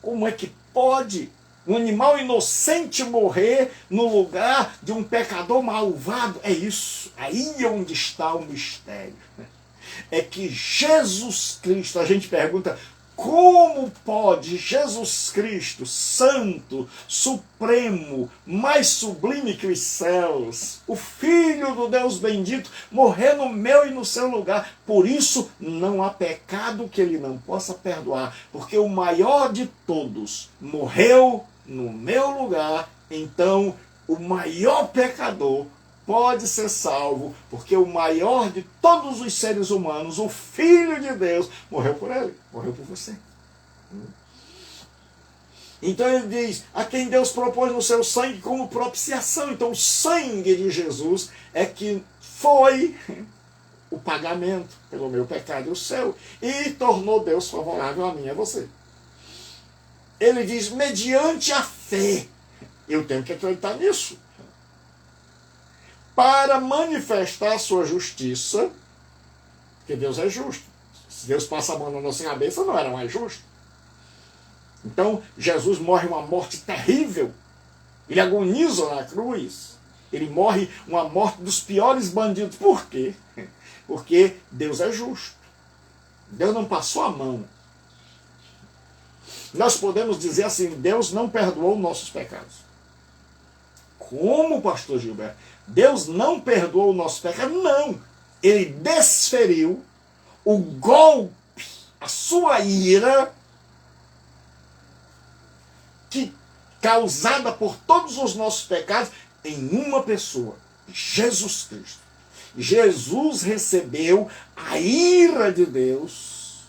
como é que pode um animal inocente morrer no lugar de um pecador malvado? É isso, aí é onde está o mistério. É que Jesus Cristo, a gente pergunta, como pode Jesus Cristo, santo, supremo, mais sublime que os céus, o Filho do Deus bendito, morrer no meu e no seu lugar? Por isso não há pecado que ele não possa perdoar, porque o maior de todos morreu no meu lugar. Então o maior pecador pode ser salvo, porque o maior de todos os seres humanos, o Filho de Deus, morreu por ele, morreu por você. Então ele diz: a quem Deus propôs no seu sangue como propiciação. Então o sangue de Jesus é que foi o pagamento pelo meu pecado e o seu, e tornou Deus favorável a mim e a você. Ele diz: mediante a fé. Eu tenho que acreditar nisso, para manifestar a sua justiça, porque Deus é justo. Se Deus passa a mão na nossa cabeça, não era mais justo. Então, Jesus morre uma morte terrível. Ele agoniza na cruz. Ele morre uma morte dos piores bandidos. Por quê? Porque Deus é justo. Deus não passou a mão. Nós podemos dizer assim: Deus não perdoou nossos pecados. Como, pastor Gilberto? Deus não perdoou o nosso pecado? Não. Ele desferiu o golpe, a sua ira, causada por todos os nossos pecados, em uma pessoa: Jesus Cristo. Jesus recebeu a ira de Deus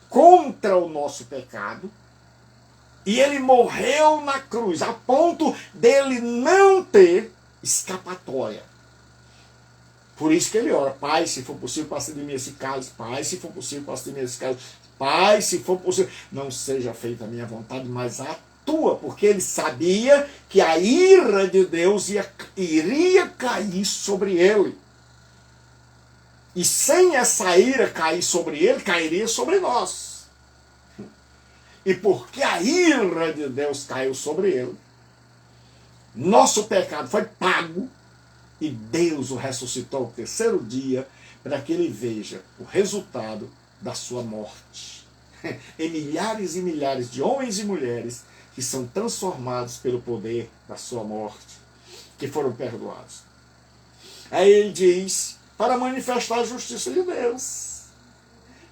contra o nosso pecado, e ele morreu na cruz, a ponto dele não ter escapatória. Por isso que ele ora: Pai, se for possível, passe de mim esse cálice. Pai, se for possível, passe de mim esse cálice. Pai, se for possível, não seja feita a minha vontade, mas a tua. Porque ele sabia que a ira de Deus iria cair sobre ele. E sem essa ira cair sobre ele, cairia sobre nós. E porque a ira de Deus caiu sobre ele, nosso pecado foi pago, e Deus o ressuscitou ao terceiro dia, para que ele veja o resultado da sua morte. Em milhares e milhares de homens e mulheres que são transformados pelo poder da sua morte, que foram perdoados. Aí ele diz: para manifestar a justiça de Deus,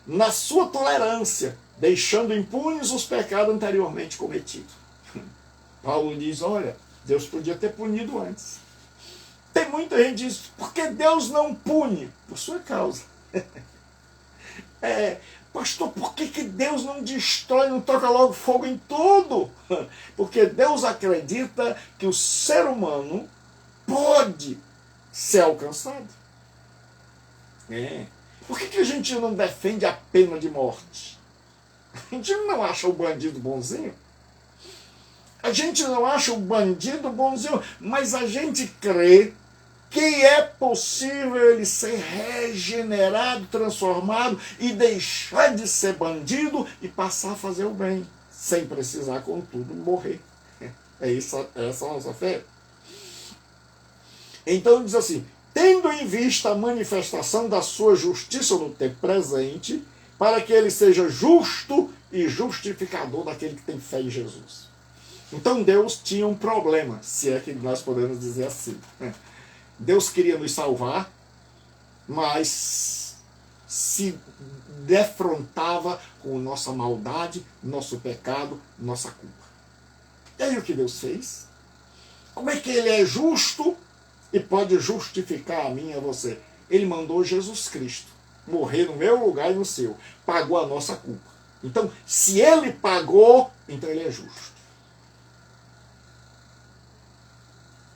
na sua tolerância, deixando impunes os pecados anteriormente cometidos. Paulo diz: olha, Deus podia ter punido antes. Tem muita gente que diz: por que Deus não pune? Por sua causa. Pastor, por que Deus não destrói, não toca logo fogo em tudo? Porque Deus acredita que o ser humano pode ser alcançado. Por que a gente não defende a pena de morte? A gente não acha o bandido bonzinho? A gente não acha o bandido bonzinho, mas a gente crê que é possível ele ser regenerado, transformado e deixar de ser bandido e passar a fazer o bem, sem precisar, contudo, morrer. Essa é a nossa fé. Então diz assim: tendo em vista a manifestação da sua justiça no tempo presente, para que ele seja justo e justificador daquele que tem fé em Jesus. Então Deus tinha um problema, se é que nós podemos dizer assim. Deus queria nos salvar, mas se defrontava com nossa maldade, nosso pecado, nossa culpa. E aí o que Deus fez? Como é que ele é justo e pode justificar a mim e a você? Ele mandou Jesus Cristo morrer no meu lugar e no seu. Pagou a nossa culpa. Então, se ele pagou, então ele é justo.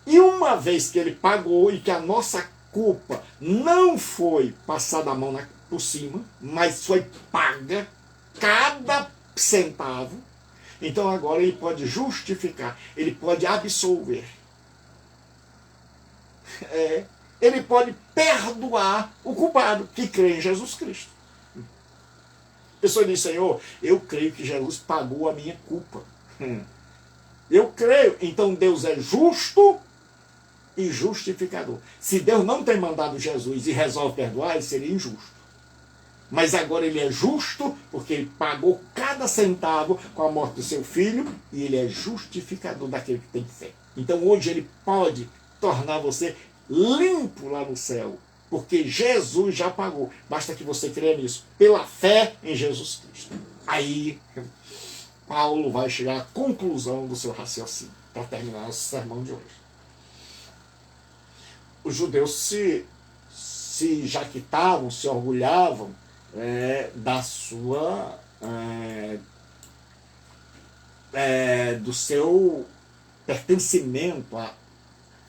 E uma vez que ele pagou e que a nossa culpa não foi passada a mão por cima, mas foi paga cada centavo, então agora ele pode justificar, ele pode absolver. Ele pode perdoar o culpado que crê em Jesus Cristo. A pessoa diz, Senhor, eu creio que Jesus pagou a minha culpa. Eu creio, então Deus é justo e justificador. Se Deus não tem mandado Jesus e resolve perdoar, ele seria injusto. Mas agora ele é justo porque ele pagou cada centavo com a morte do seu filho e ele é justificador daquele que tem fé. Então hoje ele pode tornar você limpo lá no céu, porque Jesus já pagou. Basta que você creia nisso, pela fé em Jesus Cristo. Aí Paulo vai chegar à conclusão do seu raciocínio, para terminar nosso sermão de hoje. Os judeus se jactavam, se orgulhavam da sua do seu pertencimento à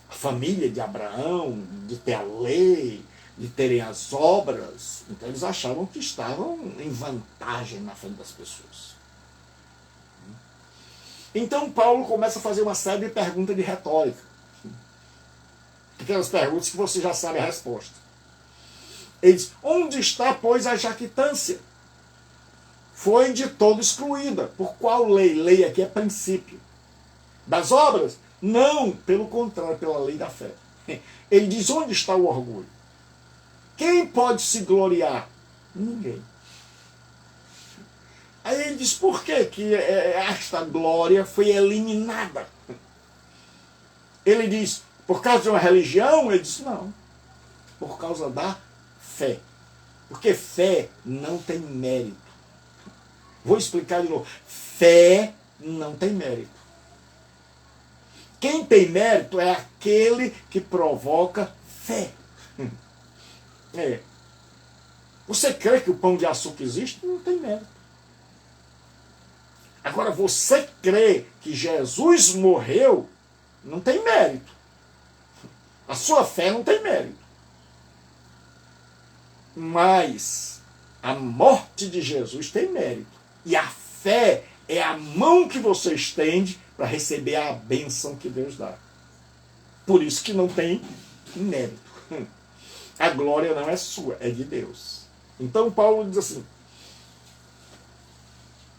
família de Abraão, de ter a lei, de terem as obras. Então eles achavam que estavam em vantagem na frente das pessoas. Então Paulo começa a fazer uma série de perguntas de retórica. Aquelas perguntas que você já sabe a resposta. Ele diz, onde está, pois, a jactância? Foi de todo excluída. Por qual lei? Lei aqui é princípio. Das obras? Não, pelo contrário, pela lei da fé. Ele diz, onde está o orgulho? Quem pode se gloriar? Ninguém. Aí ele diz, por que esta glória foi eliminada? Ele diz, por causa de uma religião? Ele diz, não. Por causa da fé. Porque fé não tem mérito. Vou explicar de novo. Fé não tem mérito. Quem tem mérito é aquele que provoca fé. Você crê que o pão de açúcar existe? Não tem mérito. Agora, você crê que Jesus morreu? Não tem mérito. A sua fé não tem mérito. Mas a morte de Jesus tem mérito. E a fé é a mão que você estende para receber a bênção que Deus dá. Por isso que não tem mérito. A glória não é sua, é de Deus. Então Paulo diz assim,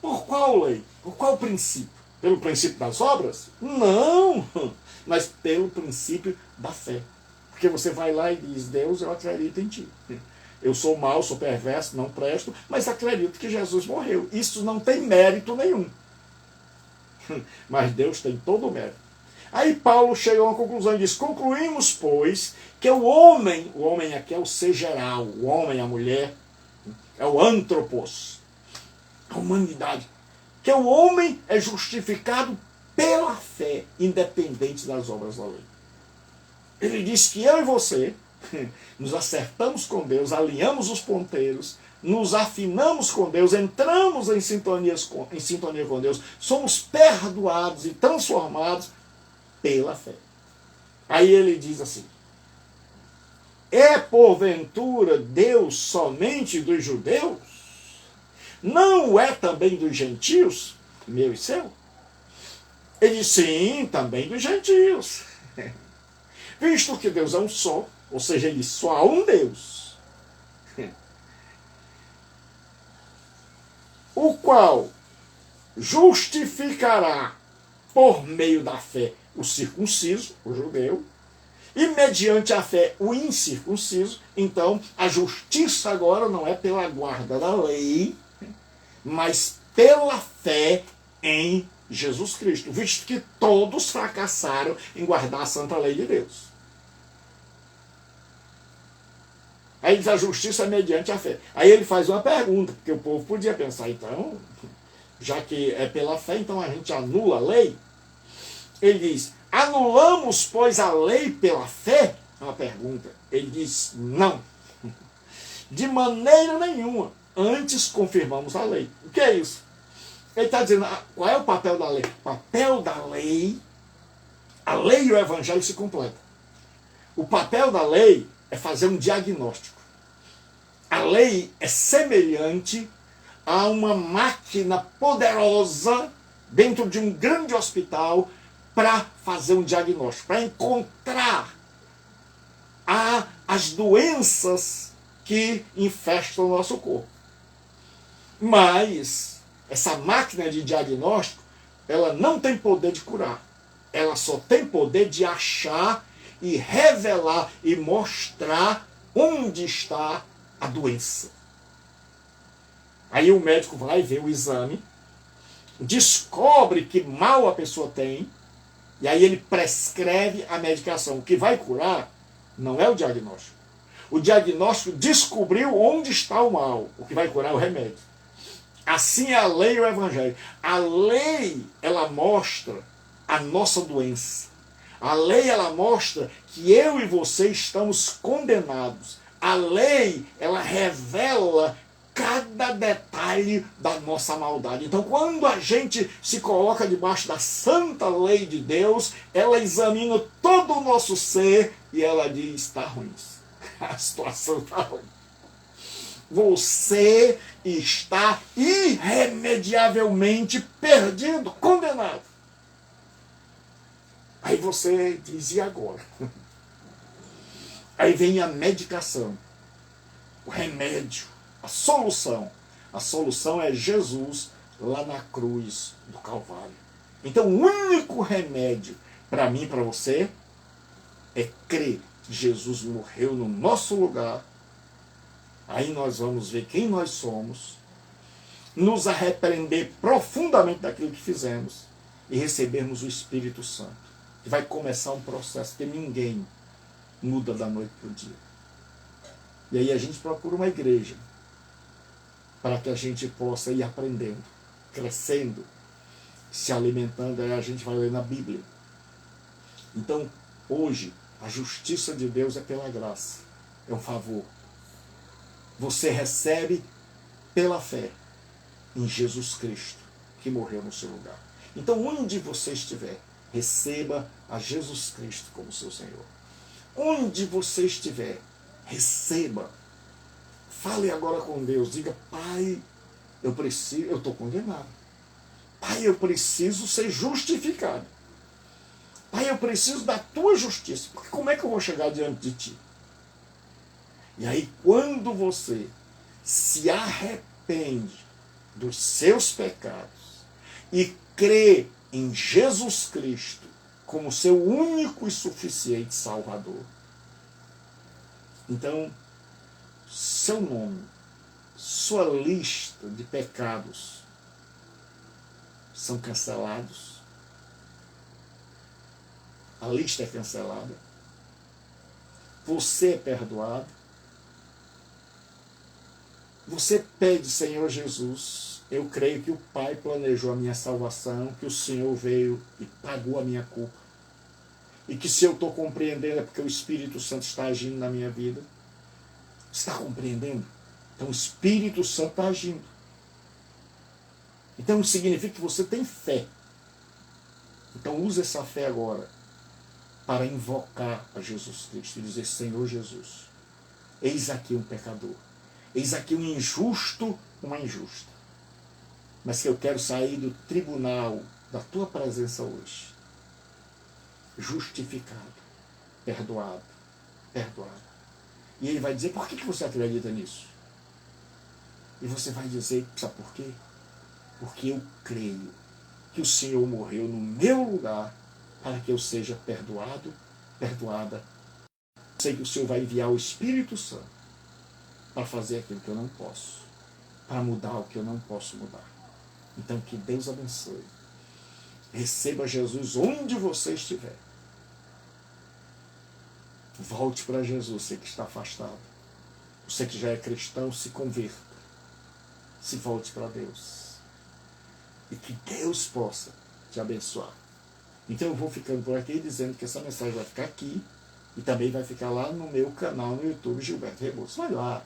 por qual lei? Por qual princípio? Pelo princípio das obras? Não! Mas pelo princípio da fé. Porque você vai lá e diz, Deus, eu acredito em ti. Eu sou mau, sou perverso, não presto, mas acredito que Jesus morreu. Isso não tem mérito nenhum. Mas Deus tem todo o mérito. Aí Paulo chega a uma conclusão e diz, concluímos, pois, que o homem aqui é o ser geral, o homem, a mulher, é o antropos, a humanidade, que o homem é justificado pela fé, independente das obras da lei. Ele diz que eu e você nos acertamos com Deus, alinhamos os ponteiros, nos afinamos com Deus, entramos em sintonia com Deus, somos perdoados e transformados pela fé. Aí ele diz assim, é porventura Deus somente dos judeus? Não é também dos gentios, meu e seu? Ele diz, sim, também dos gentios. Visto que Deus é um só, ou seja, ele só há um Deus, o qual justificará por meio da fé o circunciso, o judeu, e mediante a fé o incircunciso. Então a justiça agora não é pela guarda da lei, mas pela fé em Jesus Cristo, visto que todos fracassaram em guardar a santa lei de Deus. Aí diz, a justiça é mediante a fé. Aí ele faz uma pergunta, porque o povo podia pensar, então, já que é pela fé, então a gente anula a lei? Ele diz, anulamos, pois, a lei pela fé? É uma pergunta. Ele diz, não. De maneira nenhuma. Antes confirmamos a lei. O que é isso? Ele está dizendo, qual é o papel da lei? O papel da lei, A lei e o evangelho se completam. O papel da lei é fazer um diagnóstico. A lei é semelhante a uma máquina poderosa dentro de um grande hospital para fazer um diagnóstico, para encontrar as doenças que infestam o nosso corpo. Mas essa máquina de diagnóstico, ela não tem poder de curar. Ela só tem poder de achar e revelar e mostrar onde está a doença. Aí o médico vai ver o exame, descobre que mal a pessoa tem, e aí ele prescreve a medicação. O que vai curar não é o diagnóstico. O diagnóstico descobriu onde está o mal. O que vai curar é o remédio. Assim é a lei e o evangelho. A lei, ela mostra a nossa doença. A lei, ela mostra que eu e você estamos condenados. A lei, ela revela cada detalhe da nossa maldade. Então, quando a gente se coloca debaixo da santa lei de Deus, ela examina todo o nosso ser e ela diz, está ruim. A situação está ruim. Você está irremediavelmente perdido, condenado. Aí você diz, e agora? Aí vem a medicação, o remédio, a solução. A solução é Jesus lá na cruz do Calvário. Então o único remédio para mim e para você é crer que Jesus morreu no nosso lugar. Aí nós vamos ver quem nós somos, nos arrepender profundamente daquilo que fizemos e recebermos o Espírito Santo. Que vai começar um processo que ninguém muda da noite para o dia. E aí a gente procura uma igreja para que a gente possa ir aprendendo, crescendo, se alimentando. Aí a gente vai ler na Bíblia. Então, hoje, a justiça de Deus é pela graça, é um favor. Você recebe pela fé em Jesus Cristo, que morreu no seu lugar. Então, onde você estiver, receba a Jesus Cristo como seu Senhor. Onde você estiver, receba. Fale agora com Deus. Diga, Pai, eu estou condenado. Pai, eu preciso ser justificado. Pai, eu preciso da tua justiça. Porque como é que eu vou chegar diante de ti? E aí, quando você se arrepende dos seus pecados e crê em Jesus Cristo como seu único e suficiente Salvador, então, seu nome, sua lista de pecados são cancelados. A lista é cancelada. Você é perdoado. Você pede, Senhor Jesus, eu creio que o Pai planejou a minha salvação, que o Senhor veio e pagou a minha culpa. E que se eu estou compreendendo é porque o Espírito Santo está agindo na minha vida. Está compreendendo? Então o Espírito Santo está agindo. Então significa que você tem fé. Então use essa fé agora para invocar a Jesus Cristo e dizer, Senhor Jesus, eis aqui um pecador. Eis aqui um injusto, uma injusta. Mas que eu quero sair do tribunal da tua presença hoje. Justificado, perdoado, perdoado. E ele vai dizer, por que você acredita nisso? E você vai dizer, sabe por quê? Porque eu creio que o Senhor morreu no meu lugar para que eu seja perdoado, perdoada. Eu sei que o Senhor vai enviar o Espírito Santo para fazer aquilo que eu não posso, para mudar o que eu não posso mudar. Então que Deus abençoe. Receba Jesus onde você estiver. Volte para Jesus, você que está afastado. Você que já é cristão, se converta. Se volte para Deus. E que Deus possa te abençoar. Então eu vou ficando por aqui dizendo que essa mensagem vai ficar aqui e também vai ficar lá no meu canal no YouTube, Gilberto Rebouças. Vai lá,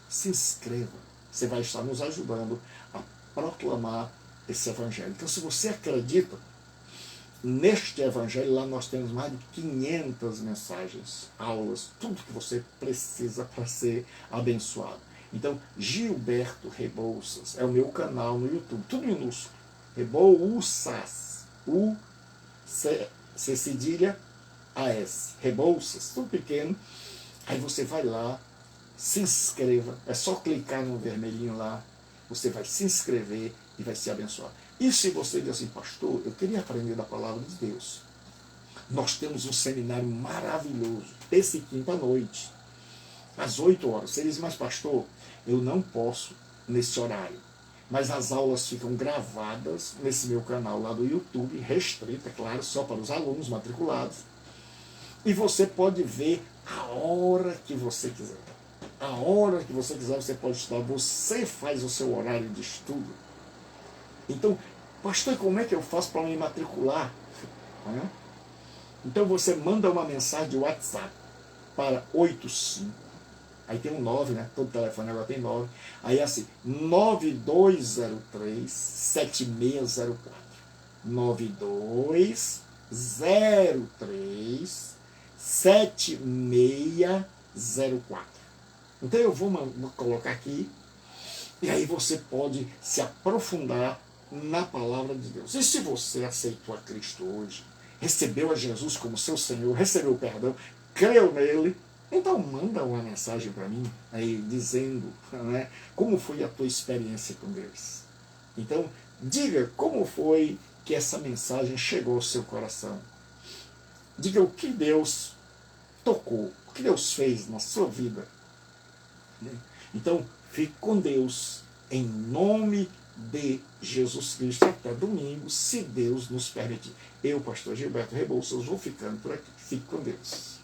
se inscreva. Você vai estar nos ajudando a proclamar esse evangelho. Então se você acredita neste evangelho, lá nós temos mais de 500 mensagens, aulas, tudo que você precisa para ser abençoado. Então, Gilberto Rebouças é o meu canal no YouTube, tudo minúsculo. Rebouças, C cedilha AS, Rebouças, tudo pequeno. Aí você vai lá, se inscreva, é só clicar no vermelhinho lá, você vai se inscrever e vai ser abençoado. E se você diz assim, pastor, eu queria aprender da palavra de Deus. Nós temos um seminário maravilhoso, esse quinta-noite, às 8 horas. Você diz, mas pastor, eu não posso nesse horário. Mas as aulas ficam gravadas nesse meu canal lá do YouTube, restrita, claro, só para os alunos matriculados. E você pode ver a hora que você quiser. A hora que você quiser, você pode estudar. Você faz o seu horário de estudo. Então, pastor, como é que eu faço para me matricular? Então você manda uma mensagem de WhatsApp para 85. Aí tem um 9, né? Todo telefone agora tem 9. Aí é assim, 9203-7604. 9203-7604. Então eu vou colocar aqui, e aí você pode se aprofundar na palavra de Deus. E se você aceitou a Cristo hoje, recebeu a Jesus como seu Senhor, recebeu o perdão, creu nele, então manda uma mensagem para mim aí dizendo, né, como foi a tua experiência com Deus. Então diga como foi que essa mensagem chegou ao seu coração. Diga o que Deus tocou, o que Deus fez na sua vida. Então fique com Deus, em nome de Jesus Cristo, até domingo, se Deus nos permitir. Eu, pastor Gilberto Rebouças, vou ficando por aqui. Fique com Deus.